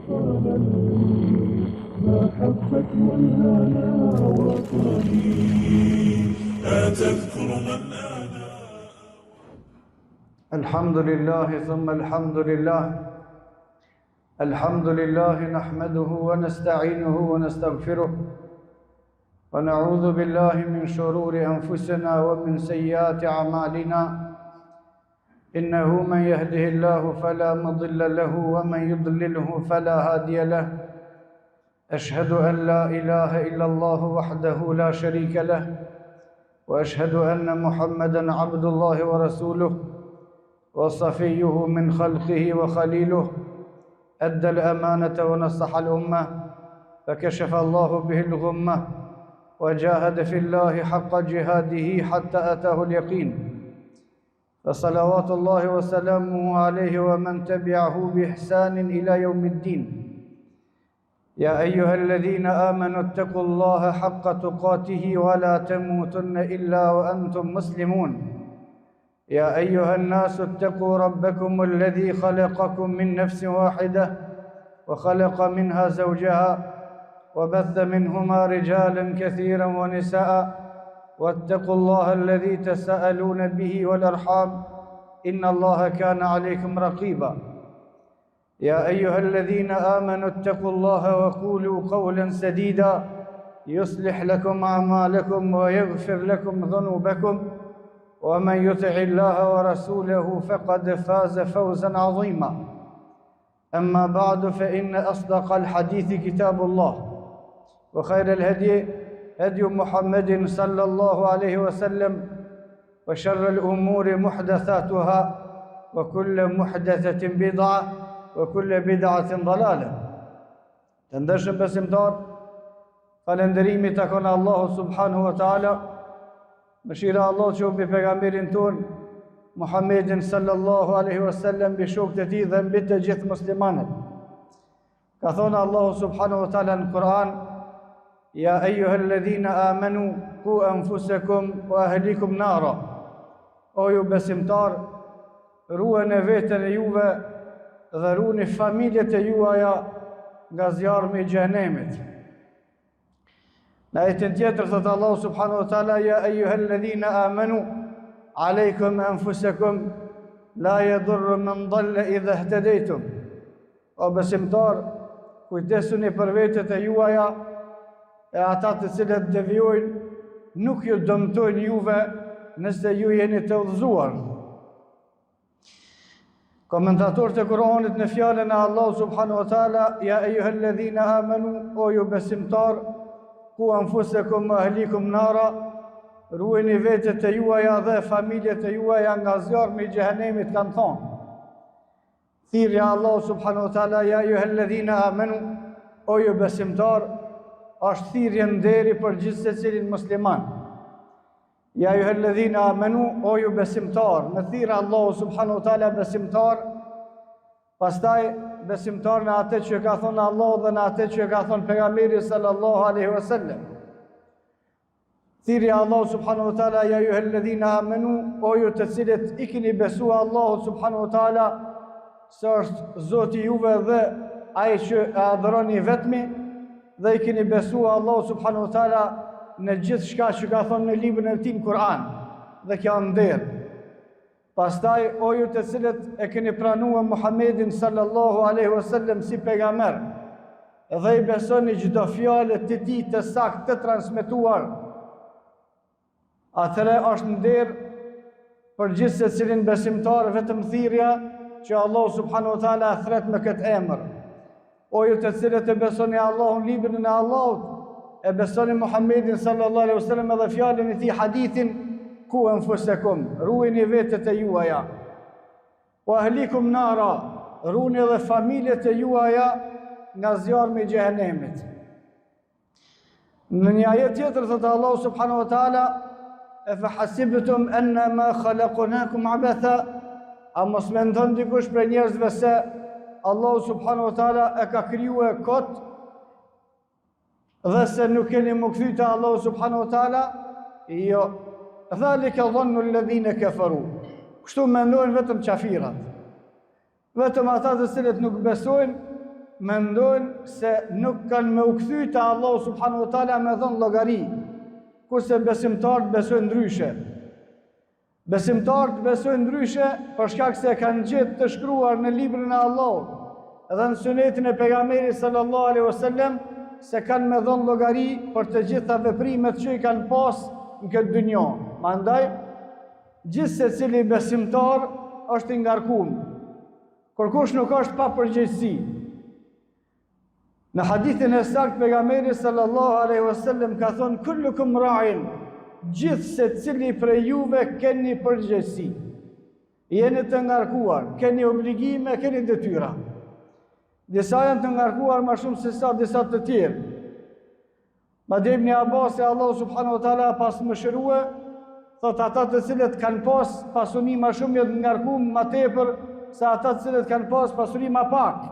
ما حبت والهنا وطني أتذكر من أنا. الحمد لله ثم الحمد لله. الحمد لله نحمده ونستعينه ونستغفره ونعوذ بالله من شرور أنفسنا ومن سيئات أعمالنا. إنه من يهده الله فلا مضل له ومن يضلله فلا هادي له. أشهد أن لا إله إلا الله وحده لا شريك له وأشهد أن محمدًا عبد الله ورسوله وصفيه من خلقه وخليله. أدى الأمانة ونصح الأمة فكشف الله به الغمة وجاهد في الله حق جهاده حتى أتاه اليقين. فصلوات الله وسلامه عليه ومن تبعه بإحسان إلى يوم الدين. يا أيها الذين آمنوا اتقوا الله حق تقاته ولا تموتن إلا وأنتم مسلمون. يا أيها الناس اتقوا ربكم الذي خلقكم من نفس واحدة وخلق منها زوجها وبث منهما رجالا كثيرا ونساء واتقوا الله الذي تساءلون به والأرحام إن الله كان عليكم رقيبا. يا أيها الذين آمنوا اتقوا الله وقولوا قولا سديدا يصلح لكم أعمالكم ويغفر لكم ذنوبكم ومن يطع الله ورسوله فقد فاز فوزا عظيما. أما بعد فإن أصدق الحديث كتاب الله وخير الهدي هدي محمد صلى الله عليه وسلم وشر الأمور محدثاتها وكل محدثة بدعة وكل بدعة ضلالة. Të ndershëm besimtar, falënderimi takon Allahu subhanahu wa taala. Mëshira Allah që mbi pejgamberin ton Muhammedin sallallahu alaihi wasallam, mbi shokët e tij dhe mbi të gjithë muslimanët. Ka thonë Allahu subhanahu wa taala në Kur'an: Ya ayyuhalladhina amanu qu anfusakum wa ahlikum nara. O ju besimtar, ruani veten e juve dhe ruani familjet e juaja nga zjarmi i xhenemit. Në ajetin tjetër thotë Allahu subhanahu wa taala: Ya ayyuhalladhina amanu alaykum anfusakum la yadurru man dalla idha ihtadaytum. O besimtar, kujdesuni për vetët e juaja e ata të cilët devijojnë nuk ju dëmtojnë juve nëse ju jeni të udhëzuar. Komentatorët e Kuranit në fjalën e Allahu subhanahu wa taala: Ya ayyuhalladhina amanu, o ju besimtar, qu anfusakum wa ahlikum nara, ruajini vetët e juaja dhe familjet e juaja nga zjarmi i xhehenemit, kanë thonë. Thirrja e Allahu subhanahu wa taala: Ya ayyuhalladhina amanu, o ju besimtar, është thirrje nderi për gjithë secilin musliman. Ja ayyuhalladhina amanu, o ju besimtar, me thirrë Allahu subhanahu wa taala besimtar, pastaj besimtar në atë që ka thonë Allahu dhe në atë që ka thonë pejgamberi sallallahu alaihi wasallam. Thirrja Allahu subhanahu wa taala: Ya ayyuhalladhina amanu, o ju të cilët i keni besuar Allahu subhanahu wa taala se është Zoti juve dhe ai që e adhuroni vetmi, dhe i keni besuar Allahu subhanahu wa taala në gjithë shka që ka thonë në librin e tij në Kur'an, dhe kjo nder. Pastaj, o ju të cilët e keni pranuar Muhammedin sallallahu alaihi wasallam si pejgamber dhe i besoni çdo fjalë të tij të saktë të transmetuar, atëre është nder për gjithë secilin besimtar vetëm thirrja që Allahu subhanahu wa taala thret me këtë emër. O ju të cilët e besoni Allahun, librin e Allahut, e besoni Muhammedin sallallahu alaihi wasallam dhe fjalën e tij, hadithin: Qu anfusakum, ruajini vetët e juaja, wa ahlikum nara, ruajini edhe familjet e juaja nga zjarmi i xhehenemit. Në një ajet tjetër thotë Allahu subhanahu wa taala: Efa hasibtum annama khalaqnakum abatha, a mos mendon dikush për njerëzve se Allahu subhanahu wa taala e ka krijuar kot dhe se nuk keni më kthy te Allahu subhanahu wa taala? Jo. Dhalika dhannu alladhina kafaru. Kështu mendojnë vetëm qafirat. Vetëm ata të cilët nuk besojnë mendojnë se nuk kanë me u kthy te Allahu subhanahu wa taala me dhënë llogari, kurse besimtarët besojnë ndryshe. Besimtarët besojnë ndryshe për shkak se kanë gjetë të shkruar në librin e Allahut dhe në sunetin e pejgamberit sallallahu alaihi wasallam se kanë me dhënë llogari për të gjitha veprimet që i kanë pas në këtë dynjë. Prandaj gjithë secili besimtar është i ngarkuar. Kërkush nuk është pa përgjegjësi. Në hadithin e saktë pejgamberi sallallahu alaihi wasallam ka thonë kullukum ra'in, gjithë secili prej juve keni përgjegjësi. Jeni të ngarkuar, keni obligime, keni detyra. Disa janë të ngarkuar më shumë se sa disa të tjerë. Madje Ibn Abbas Allahu subhanahu wa taala pas mëshirue, thot ata të cilët kanë pas pasuni më shumë janë të ngarkuar më tepër se ata të cilët kanë pas pasuni më pak.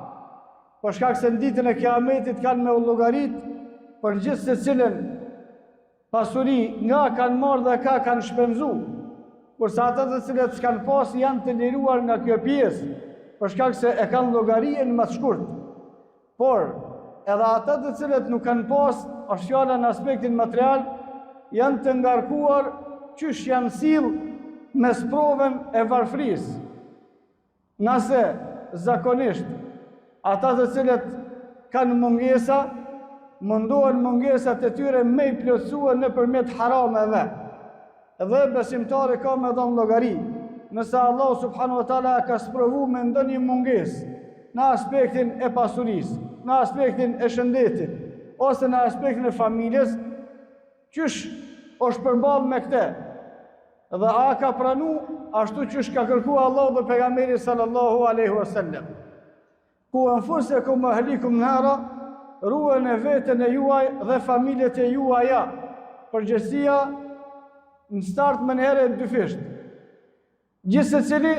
Për shkak se në ditën e Kiametit kanë me u llogarit për gjithë secilën pasuri nga kanë marrë dhe ka kanë shpenzuar. Kurse ata të cilët s'kan pas janë të liruar nga kjo pjesë, për shkak se e kanë llogarien më të shkurt. Por edhe ata të cilët nuk kanë pas, është fjala në aspektin material, janë të ngarkuar qysh janë sill me sprovën e varfrisë. Nëse zakonisht ata të cilët kanë mungesa, mundohen mungesat e tyre me i plotësua nëpërmjet harameve. Dhe besimtari ka me dhënë llogari. Nëse Allah subhanahu wa taala ka sprovu me ndonjë mungesë në aspektin e pasurisë, në aspektin e shëndetit, ose në aspektin e familjes, qysh është përballë me këtë? Dhe a ka pranu ashtu qysh ka kërkuar Allah dhe pejgamberi sallallahu alaihi wasallam. Ku anfusakum ahlikum nara, ruajeni veten e juaj dhe familjet e juaja. Përgjegjësia në start më herë dyfisht. Gjithë secili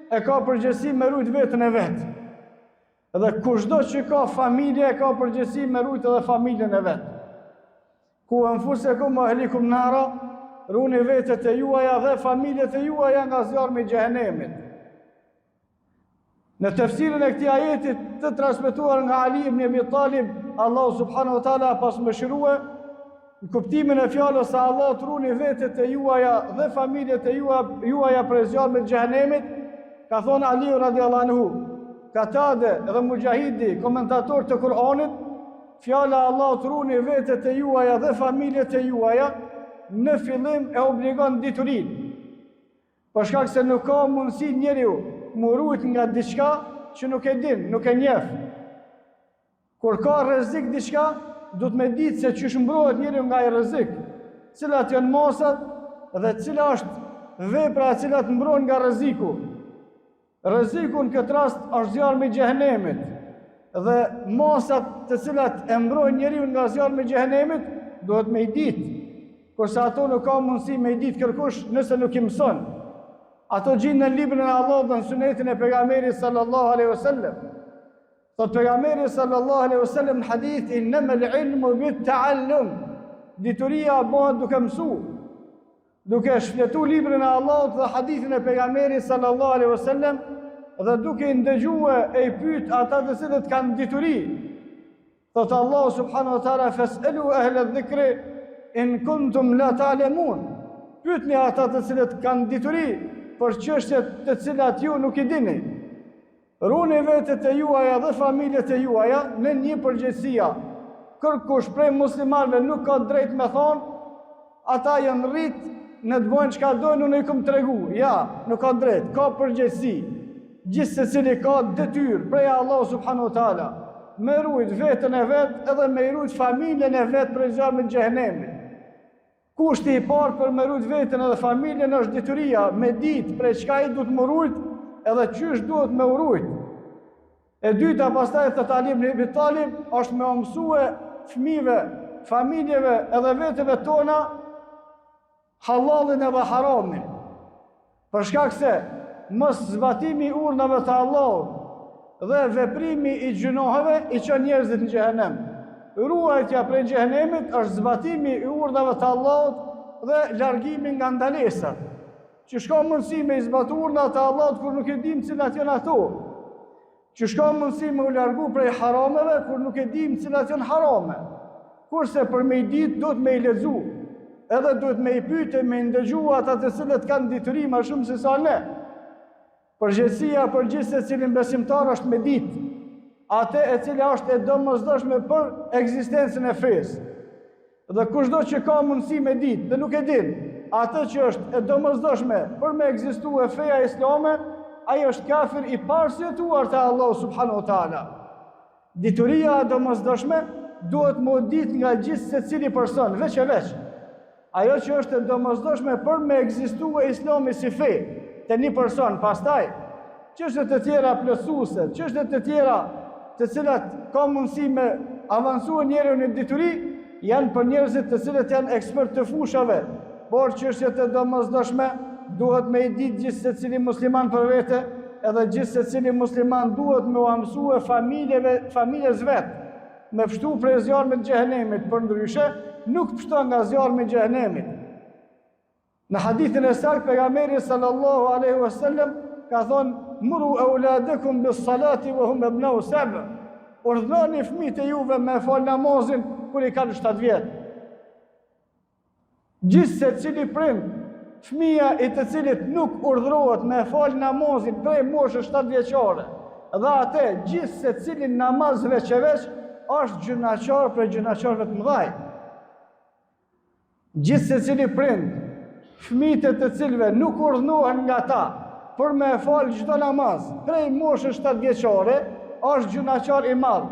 e ka përgjegjësi me rujt veten e vet. Dhe kushdo që ka familje ka përgjegjësi me rujt edhe familjen e vet. Ku anfusakum ahlikum nara, ruajeni vetet e juaja dhe familjet e juaja nga zjarmi i xhehenemit. Në tefsirin e këtij ajeti të transmetuar nga Ali ibn Abi Talib, Allahu subhanahu wa taala pas mëshirue në kuptimin e fjalës se Allah të ruani vetet e juaja dhe familjet e juaja prej zjarmit të xhehenemit, ka thonë Ali radiallahu anhu, Katade dhe Mujahidi, komentator të Kur'anit, fjala Allah të ruani vetet e juaja dhe familjet e juaja në fillim e obligon diturin. Për shkak se nuk ka mundësi njeriu mu rujt nga diçka që nuk e din, nuk e njeh. Kur ka rrezik diçka, duhet me ditë se çish mbrohet njeriu nga ai rrezik, cilat janë mosat dhe cila është vepra e cila të mbron nga rreziku. Rreziku në këtë rast është zjarmi i xhehenemit dhe mosat të cilat e mbrojnë njeriu nga zjarmi i xhehenemit duhet me i ditë. Kurse ato nuk ka mundësi me i ditë kërkush nëse nuk i mëson. Ato gjinë në librin e Allahut dhe në sunetin e pejgamberit sallallahu alaihi wasallam. Thot pejgamberi sallallahu alaihi wasallam në hadith innamal ilmu bit-ta'allum. Dituria bëhet duke mësuar. Duke shfletuar librin e Allahut dhe hadithin e pejgamberit sallallahu alaihi wasallam dhe duke i ndëgjuar e i pyet ata të cilët kanë dituri. Thot Allah subhanahu wa taala fas'alu ahla dhikri in kuntum la ta'lamun. Pyetni ata të cilët kanë dituri për çështjet të cilat ju nuk i dini. Ruani vetet e juaja dhe familjet e juaja në një përgjegjësia. Kërkush prej muslimanëve nuk ka drejt me thonë, ata janë rrit në të bojnë çka dojnë, unë i kam tregu. Ja, nuk ka drejt, ka përgjegjësi. Gjithë secili ka detyrë prej Allah subhanahu wa taala me rujt veten e vet edhe me rujt familjen e vet prej zjarmit të xhehenemit. Kushti i parë për me rujt veten edhe familjen është detyria me ditë prej çka i duhet më rujt edhe çysh duhet me urujt. E dyta pastaj të talim në Abi Talib është me mësue fëmijëve, familjeve edhe veteve tona halalin edhe haramin. Për shkak se mos zbatimi i urdhave të Allahut dhe veprimi i gjunoheve i çon njerëzit në xhehenem. Ruajtja prej xhehenemit është zbatimi i urdhave të Allahut dhe largimi nga ndalesat. Që shka mundësi me i zbatu urdhat të Allahut kur nuk e dim cilat janë ato. që shka mundësi me u largu prej harameve, kur nuk e dim cilat janë harame. Kurse për me i ditë, duhet me i lexu, edhe duhet me i pyte, me i ndëgju ata të cilët kanë dituri ma shumë se sa ne. Përgjegjësia për gjithë se cilin besimtar është me ditë, atë e cila është e domosdoshme për ekzistencën e fesë. Dhe kushdo që ka mundësi me ditë dhe nuk e din, atë që është e domosdoshme për me ekzistuar feja islame, ai është kafir i parsjetuar te Allahu subhanahu wa taala. Dituria e domosdoshme duhet më ditë nga gjithë secili person, veç e veç. Ajo që është e domosdoshme për me ekzistuar Islami si fe te një person, pastaj çështjet e tjera plotësuese, çështjet e tjera të cilat ka mundësi me avancua njeriu në dituri, janë për njerëzit të cilët janë ekspert të fushave, por çështjet e domosdoshme duhet me i ditë gjithë secili musliman për vete, edhe gjithë secili musliman duhet me u mësue familjes vet, me pështu prej zjarmit xhehenemit, për ndryshe nuk pështon nga zjarmi i xhehenemit. Në hadithin e saktë pejgamberi sallallahu alaihi wasallam ka thonë: "Muru auladakum bis salati wa hum abna'u sab'a." Urdhëroni fëmijët e juve me fal namazin kur i kanë 7 vjet. Gjithë secili prind, fëmia i të cilit nuk urdhërohet me fal namazin prej moshës 7 vjeçare, dhe atë gjithë secilin namaz veç e veç është gjunaqar për gjunaqarëve të mëdhaj. Gjithë secili prind, fëmijët e të cilëve nuk urdhënohen nga ta për me fal çdo namaz prej moshës 7 vjeçare, është gjunaqar i madh.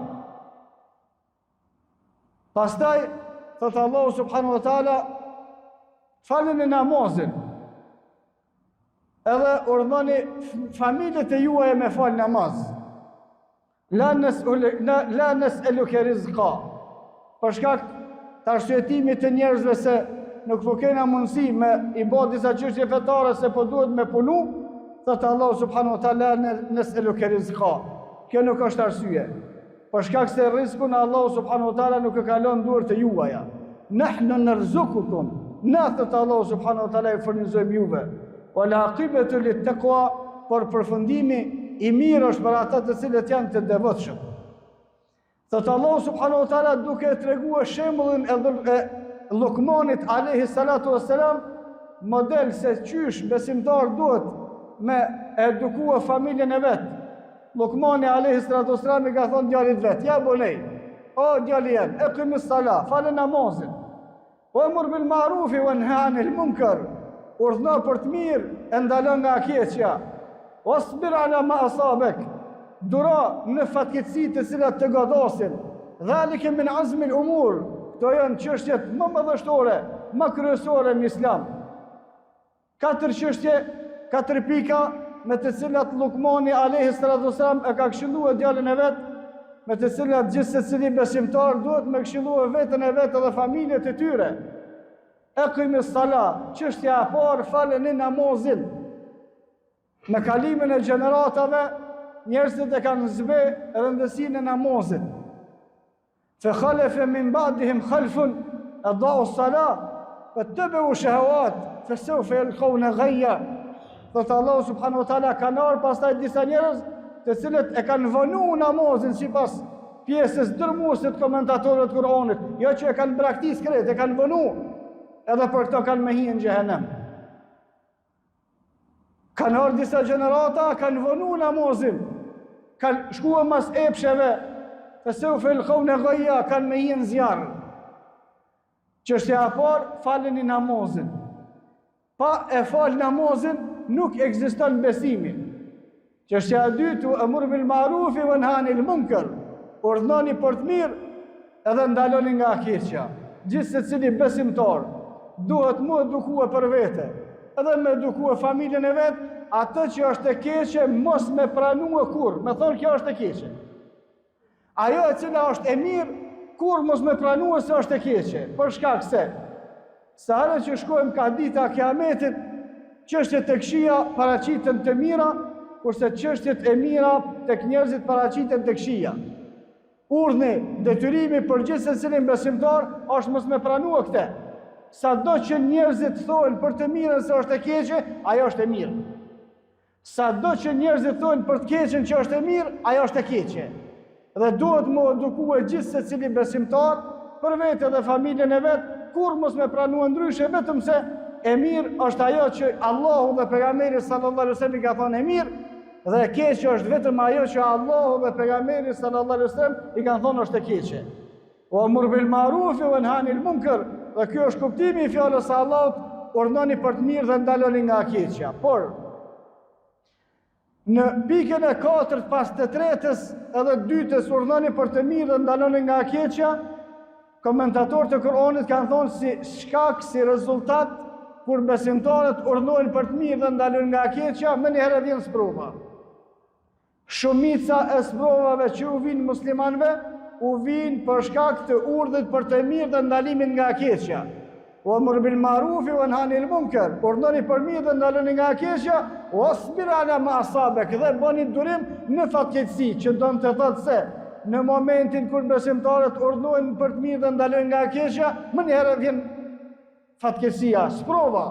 Pastaj thot Allahu subhanahu wa taala: "Faleni namazin." Edhe urdhoni familjet e juaja me fal namaz. La nes'aluka rizqa. Për shkak të arsyetimit të njerëzve se nuk po kena mundësi me i bë disa çështje fetare se po duhet me punu, thot Allahu subhanahu wa taala: "Nes'aluka rizqa." Kjo nuk është arsye. Për shkak se rizkun Allahu subhanahu wa taala nuk e ka lënë dorë të juaja. Nahnu narzuqukum. Na thot Allahu subhanahu wa taala i furnizojmë juve. Wal aqibatu lit taqwa, por përfundimi i mirë është për ata të cilët janë të devotshëm. Thot Allahu subhanahu wa taala duke treguar shembullin e Lukmanit alayhi salatu wassalam, model se qysh besimtar duhet me edukua familjen e vet. Lukmani alayhi salatu wassalam i ka thonë djalit vet: "Ja bonej, o djali jem, iqimis salah, falë namazin. Wa'mur bil ma'ruf wa nha 'anil munkar." Urdhno për të mirë, e ndalon nga keqja. "Wasbir 'ala ma asabak." Duro në fatkeqësitë të cilat të godasin. "Dhalika min 'azmi al-umur." Këto janë çështjet më madhështore, më kryesore në Islam. 4 çështje, 4 pika me të cilat Lukmani alayhi salatu wasalam e ka këshilluar djalin e vet, me të cilat gjithë secili besimtar duhet me këshilluar veten e vet dhe familjet e tyre. Iqimis salah, çështja e parë, faleni namazin. Me kalimin e gjeneratave, njerëzit e kanë zbe rëndësinë e namazit. Fe khalefe min ba'dihim khalfun adaa'u salah wattabi'u shahawat fasawfa yalqawna ghayya. Thot Allahu subhanahu wa taala kanë ardhur pastaj disa njerëz të cilët e kanë vënë namazin sipas pjesës dërmuese të komentatorëve të Kuranit, jo që e kanë braktisë krejt, e kanë vënë, edhe për këto kanë me hijen në xhehenem. Kanë ardhur disa gjenerata, kanë vënë namazin, kanë shkuar mas epsheve, fasawfa yalqawna ghayya, kanë me hijen zjarr. Çështja e parë, faleni namazin. Pa e fal namazin nuk ekziston besimi. Çështja e dytë, amr bil ma'ruf wa nha 'anil munkar. Urdhnoni për të mirë edhe ndaloni nga keqja. Gjithë secili besimtar duhet mu edukua për vete, edhe me edukua familjen e vet, atë që është e keqe mos me pranua kur, me thonë kjo është e keqe. Ajo e cila është e mirë, kur mos me pranua se është e keqe, për shkak se sa herë që shkojmë ka dita e Kiametit, çështjet e këqija paraqiten të mira, kurse çështjet e mira tek njerëzit paraqiten të këqija. Urdhni, detyrimi për gjithë secilin besimtar është mos me pranua këtë. Sado që njerëzit thonë për të mirën se është e keqe, ajo është e mirë. Sa do që njerëzit thonë për të keqen që është e mirë, ajo është e keqe. Dhe duhet më edukue gjithë se cili besimtar, për vetë dhe familjen e vetë, kur mos me pranua ndryshe, vetëm se e mirë është ajo që Allahu dhe pejgamberi sallallahu alaihi wasallam i ka thonë e mirë, dhe e keqe është vetëm ajo që Allahu dhe pejgamberi sallallahu alaihi wasallam i kanë thonë është e keqe. Wa'mur bil ma'ruf wa nahy anil munkar. Dhe ky është kuptimi i fjalës së Allahut, urdhoni për të mirë dhe ndaloni nga e keqja. Por në pikën e 4 pas të tretës edhe dytës urdhoni për të mirë dhe ndaloni nga e keqja, komentatorët e Kuranit kanë thonë si shkak, si rezultat, kur besimtarët urdhojnë për të mirë dhe ndalojnë nga e keqja, më një herë vjen sprova. Shumica e sprovave që u vinë muslimanëve, u vinë për shkak të urdhit për të mirë dhe ndalimin nga e keqja. Wa'mur bil ma'ruf wa nahy anil munkar. Urdhoni për mirë dhe ndaloni nga e keqja, wasbir ala ma asabak. Dhe bëni durim në fatkeqësi, që do të thotë se në momentin kur besimtarët urdhojnë për të mirë dhe ndalojnë nga e keqja, më një herë vjen fatkeqësia, sprova.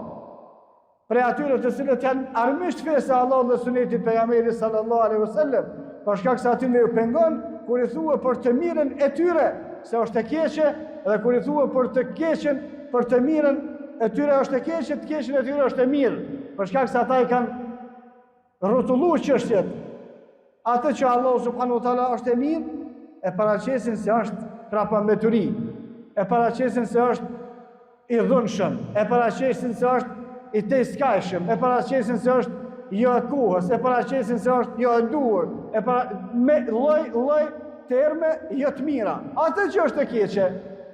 Për atyre të cilët janë armisht fesë Allah dhe sunetit pejgamberit sallallahu alaihi wasallam, për shkak se aty ju pengon kur i thua për të mirën e tyre se është e keqe, dhe kur i thua për të keqen, për të mirën e tyre është e keqe, të keqen e tyre është e mirë, për shkak se ata i kanë rrotulluar çështjet. Atë që Allah subhanahu wa taala është e mirë, e paraqesin se është trapambetyri, e paraqesin se është i dhunshëm, e paraqesin se është i tejskajshëm, e paraqesin se është jo e kohës, e paraqesin se është jo e duhur, me lloj terme jo të mira. Atë që është e keqe,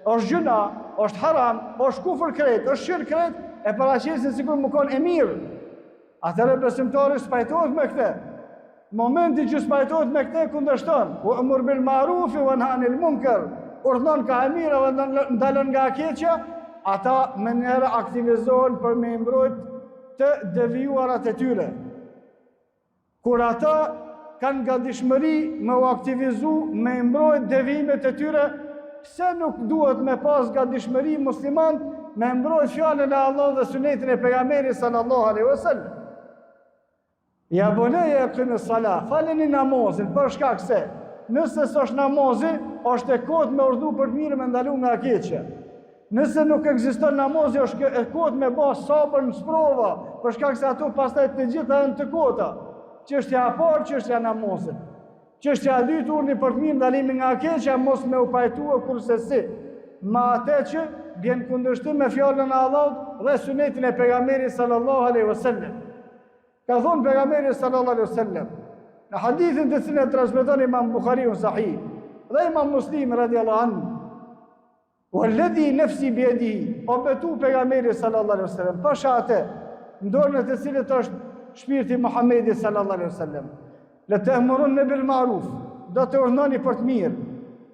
është gjuna, është haram, është kufër krejt, është shirk krejt, e paraqesin sikur më kon e mirë. Atëherë besimtari spajtohet me këtë. Momenti që spajtohet me këtë kundërshton. Wa'mur bil ma'ruf wa nahy anil munkar. Urdhon ka e mirë dhe ndalon nga e keqja, ata më njëherë aktivizohen për me mbrojt të devijuarat e tyre. Kur ata kanë gatishmëri me u aktivizu, me mbrojt devijimet e tyre, pse nuk duhet me pas gatishmëri musliman me mbrojt fjalën e Allah dhe sunetin e pejgamberit sallallahu alaihi wasallam. Ja boneje e këmë salat, faleni namazin, për shkak se nëse s'është namazi, është e kohët me urdhë për të mirë me ndalu nga keqja. Nëse nuk ekziston namazi, është e kohët me bë sabër në sprova, për shkak se ato pastaj të gjitha janë të kota. Çështja e parë, çështja e namazit. Çështja e dytë, urdhni për të mirë, ndalimi nga keqja, mos me u pajtua kurse si. Ma atë që vjen kundërshtim me fjalën e Allahut dhe sunetin e pejgamberit sallallahu alaihi wasallam. Ka thonë pejgamberi sallallahu alaihi wasallam në hadithin të cilin e transmeton Imam Buhariu sahih dhe Imam Muslim radhiyallahu anhu, walladhi nafsi biyadihi, o betu pejgamberi sallallahu alaihi wasallam, pasha atë në dorën e të cilit është shpirti Muhamedit sallallahu alaihi wasallam, la ta'muruna bil ma'ruf, do të urdhoni për të mirë,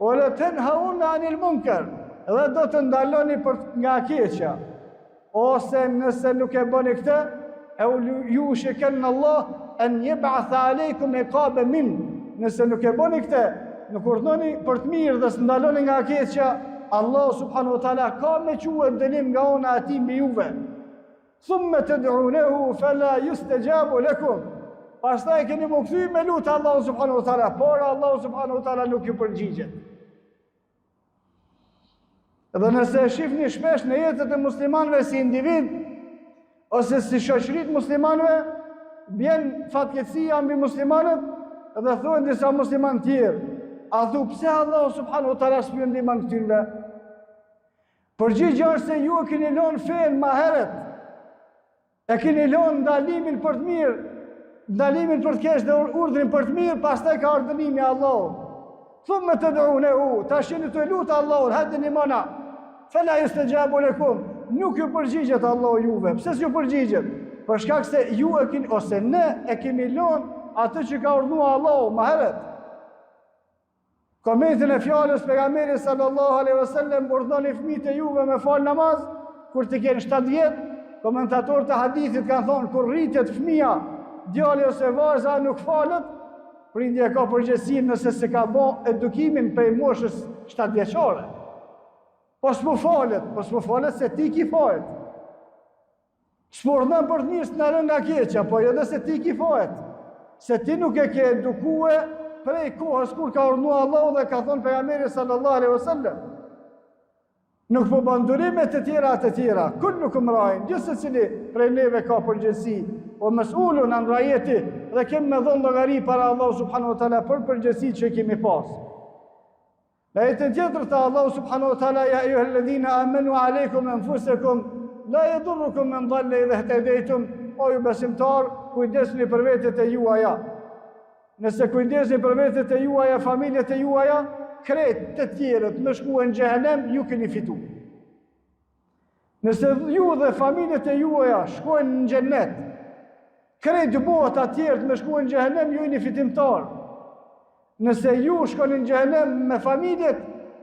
o la tanhauna 'anil munkar, dhe do të ndaloni nga keqja, ose nëse nuk e bëni këtë, au yushikanna Allah an yab'atha alaykum iqaban min. Nëse nuk e bëni këtë, nuk urdhoni për të mirë dhe së ndaloni nga keqja, Allah subhanahu wa taala ka me quhet dënim nga ona e tij mbi juve. Thumma tad'unahu fala yustajabu lakum. Pastaj keni më kthy me lut Allah subhanahu wa taala, por Allah subhanahu wa taala nuk ju përgjigjet. Dhe nëse shifni shpesh në jetët e muslimanëve si individ, ose si shoqërit muslimanëve, bjen fatkeqësia mbi muslimanët dhe thonë disa muslimanë tjerë, a thu pse Allah subhanahu wa taala s'ju ndihmon këtyre? Përgjigjja është se ju e keni lënë fen më herët. E keni lënë ndalimin për të mirë, ndalimin për të keq dhe urdhrin për të mirë, pastaj ka ardhur dënimi i Allahut. Thumma tad'unahu, tash jeni të lutë Allahun, hadini mana. Fala yustajabu lakum. Nuk ju përgjigjet Allahu juve. Pse s'ju përgjigjet? Për shkak se ju e keni ose ne e kemi lënë atë që ka urdhëruar Allahu më herët. Komentin e fjalës pejgamberit sallallahu alaihi wasallam, urdhoni fëmijët e juve me fal namaz kur të kenë 7 vjet. Komentatorët e hadithit kanë thonë kur rritet fëmia, djali ose vajza nuk falet, prindja ka përgjegjësinë nëse se ka bë edukimin prej moshës 7 vjeçare. Po s'mu falet se ti ki falet. S'pordhën për të mirë s'na rën nga keqja, po edhe se ti ki falet. se ti nuk e ke edukue prej kohës kur ka urdhëruar Allahu dhe ka thonë pejgamberi sallallahu alaihi wasallam. Nuk po bën durime të tjera, kullukum ra'in, gjithë secili prej neve ka përgjegjësi, o mas'ulun an ra'iyati, dhe kemi me dhënë llogari para Allahu subhanahu wa taala për përgjegjësitë që kemi pas. Në ajetin tjetër të Allahu subhanahu wa taala, ya ayyuhalladhina amanu alaykum anfusakum la yadurrukum man dhalla idha ihtadaytum, o ju besimtar, kujdesni për vetët e juaja. Nëse kujdesni për vetët e juaja, familjet e juaja, kretë të tjerët me shkuën në xhehenem, ju keni fitu. Nëse ju dhe familjet e juaja shkojnë në xhennet, kretë bota të tjerët me shkuën në xhehenem, ju jeni fitimtar. Nëse ju shkoni në xhehenem me familjet,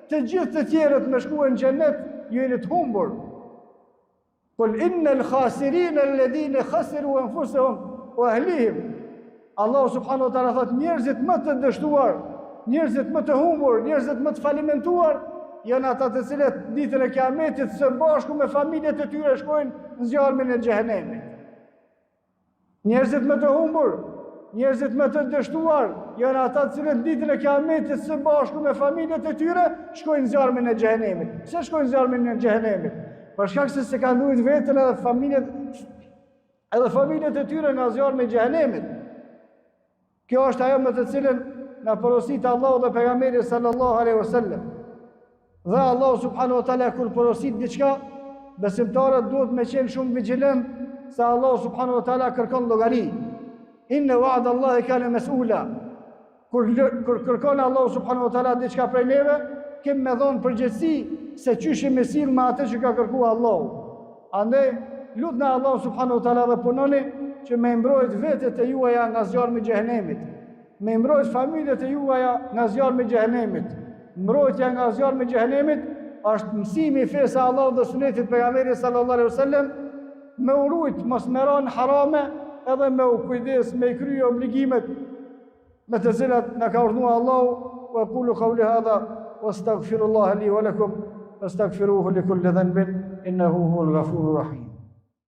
të gjithë të tjerët me shkuën në xhennet, ju jeni të humbur. Qul innal khasirina alladhina khasiru anfusahum wa ahlihim. Allahu subhanahu wa taala thot njerëzit më të dështuar, njerëzit më të humbur, njerëzit më të falimentuar, janë ata të cilët ditën e Kiametit së bashku me familjet e tyre shkojnë në zjarmin e xhehenemit. Njerëzit më të humbur, njerëzit më të dështuar, janë ata të cilët ditën e Kiametit së bashku me familjet e tyre shkojnë në zjarmin e xhehenemit. Pse shkojnë në zjarmin e xhehenemit? Për shkak se kanë ndujt veten edhe familjet e tyre në zjarmin e xhehenemit. Kjo është ajo me të cilën na porosit Allahu dhe pejgamberi sallallahu alaihi wasallam. Dhe Allahu subhanahu wa taala kur porosit diçka, besimtarët duhet me qenë shumë vigjilent se Allahu subhanahu wa taala kërkon llogari. Inna wa'da Allahi kana mas'ula. Kur kërkon Allahu subhanahu wa taala diçka prej neve, kemi me dhënë përgjegjësi se çysh me sill me atë që ka kërkuar Allahu. Andaj lutni Allahu subhanahu wa taala dhe punoni që me mbrojt vetët e juaja nga zjarmi i xhehenemit, me mbrojt familjet e juaja nga zjarmi i xhehenemit. Mbrojtja nga zjarmi i xhehenemit është mësimi i fesë Allahut dhe sunetit pejgamberit sallallahu alaihi wasallam, me urujt mos me ranë harame edhe me u kujdes me i krye obligimet me të cilat na ka urdhëruar Allahu. Wa qulu qawli hadha wastaghfirullaha li wa lakum wastaghfiruhu li kulli dhanbin innahu huwal ghafurur rahim.